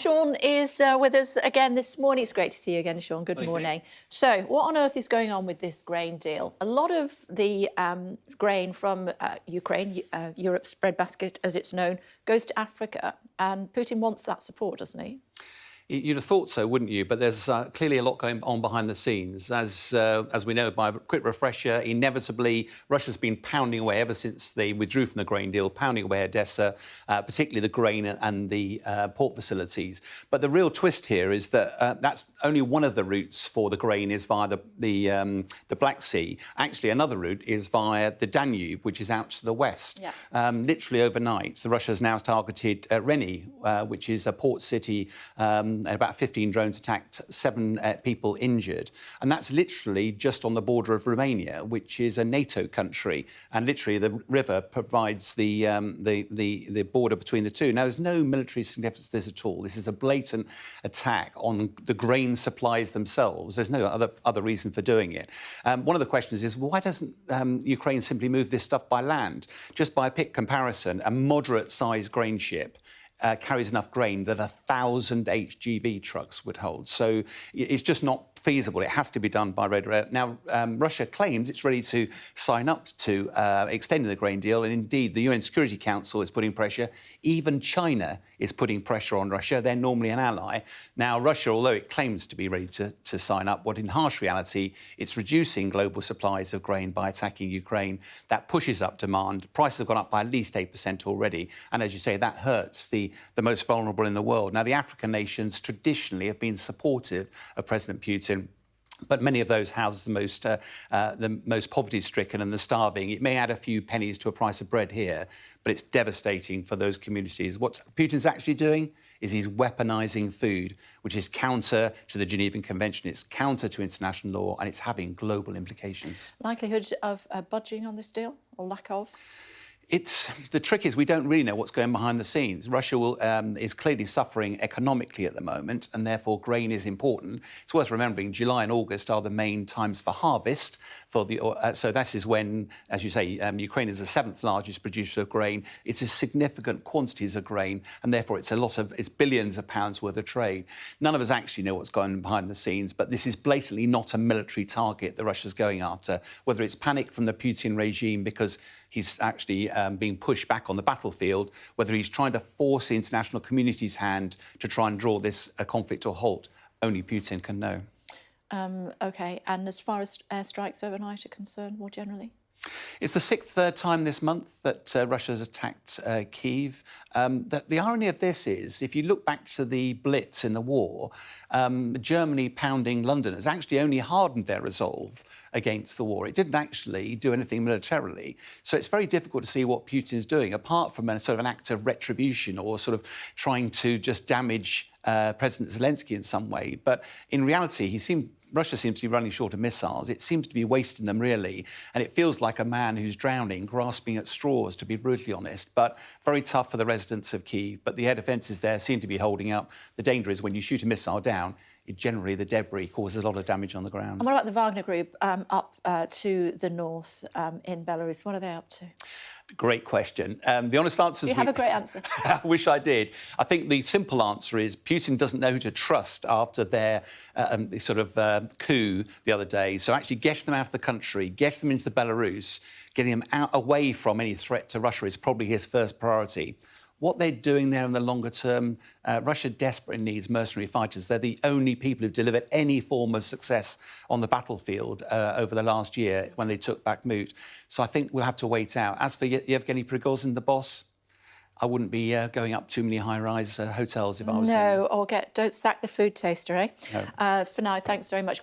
Sean is with us again this morning. It's great to see you again, Sean. Good morning. So, what on earth is going on with this grain deal? A lot of the grain from Ukraine, Europe's breadbasket as it's known, goes to Africa, and Putin wants that support, doesn't he? You'd have thought so, wouldn't you? But there's clearly a lot going on behind the scenes. As we know, by a quick refresher, inevitably, Russia's been pounding away ever since they withdrew from the grain deal, pounding away Odessa, particularly the grain and the port facilities. But the real twist here is that that's only one of the routes for the grain is via the Black Sea. Actually, another route is via the Danube, which is out to the west. Yeah. Literally overnight, so Russia's now targeted Reni, which is a port city. And about 15 drones attacked, 7 people injured. And that's literally just on the border of Romania, which is a NATO country. And literally the river provides the border between the two. Now, there's no military significance to this at all. This is a blatant attack on the grain supplies themselves. There's no other reason for doing it. One of the questions is, why doesn't Ukraine simply move this stuff by land? Just by a quick comparison, a moderate-sized grain ship carries enough grain that 1,000 HGV trucks would hold. So it's just not feasible. It has to be done by road rail. Now, Russia claims it's ready to sign up to extending the grain deal, and indeed the UN Security Council is putting pressure. Even China is putting pressure on Russia. They're normally an ally. Now, Russia, although it claims to be ready to sign up, what in harsh reality, it's reducing global supplies of grain by attacking Ukraine. That pushes up demand. Prices have gone up by at least 8% already. And as you say, that hurts the most vulnerable in the world. Now, the African nations traditionally have been supportive of President Putin, but many of those house the most poverty-stricken and the starving. It may add a few pennies to a price of bread here, but it's devastating for those communities. What Putin's actually doing is he's weaponising food, which is counter to the Genevan Convention, it's counter to international law, and it's having global implications. Likelihood of budging on this deal, or lack of? The trick is we don't really know what's going behind the scenes. Russia is clearly suffering economically at the moment, and therefore grain is important. It's worth remembering July and August are the main times for harvest. So this is when, as you say, Ukraine is the 7th largest producer of grain. It's a significant quantities of grain, and therefore it's billions of pounds worth of trade. None of us actually know what's going on behind the scenes, but this is blatantly not a military target that Russia's going after. Whether it's panic from the Putin regime because he's actually being pushed back on the battlefield, whether he's trying to force the international community's hand to try and draw this conflict to a halt, only Putin can know. OK, and as far as airstrikes overnight are concerned, more generally? It's the 6th time this month that Russia has attacked Kyiv. The irony of this is, if you look back to the Blitz in the war, Germany pounding London has actually only hardened their resolve against the war. It didn't actually do anything militarily. So it's very difficult to see what Putin is doing, apart from a sort of an act of retribution or sort of trying to just damage President Zelensky in some way. But in reality, Russia seems to be running short of missiles. It seems to be wasting them, really. And it feels like a man who's drowning, grasping at straws, to be brutally honest. But very tough for the residents of Kyiv. But the air defences there seem to be holding up. The danger is when you shoot a missile down, generally the debris causes a lot of damage on the ground. And what about the Wagner Group up to the north in Belarus? What are they up to? Great question. The honest answer is... You have a great answer. I wish I did. I think the simple answer is Putin doesn't know who to trust after their coup the other day. So actually getting them out of the country, getting them into Belarus, getting them away from any threat to Russia is probably his first priority. What they're doing there in the longer term, Russia desperately needs mercenary fighters. They're the only people who've delivered any form of success on the battlefield over the last year when they took Bakhmut. So I think we'll have to wait out. As for Yevgeny Prigozhin, the boss, I wouldn't be going up too many high-rise hotels if I was him. No, or don't sack the food taster, eh? No. For now, thanks very much.